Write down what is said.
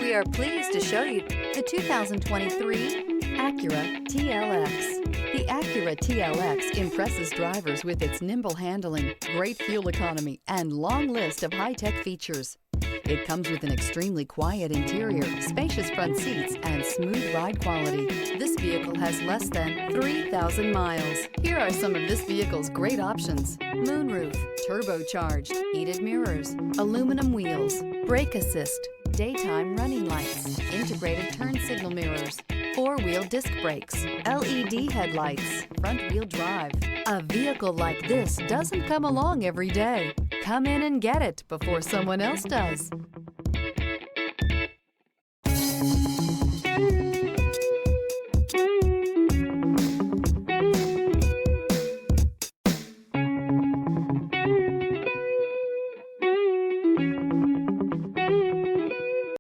We are pleased to show you the 2023 Acura TLX. The Acura TLX impresses drivers with its nimble handling, great fuel economy, and long list of high-tech features. It comes with an extremely quiet interior, spacious front seats, and smooth ride quality. This vehicle has less than 3,000 miles. Here are some of this vehicle's great options: moonroof, turbocharged, heated mirrors, aluminum wheels, brake assist, daytime running lights, integrated turn signal mirrors, four-wheel disc brakes, LED headlights, front-wheel drive. A vehicle like this doesn't come along every day. Come in and get it before someone else does.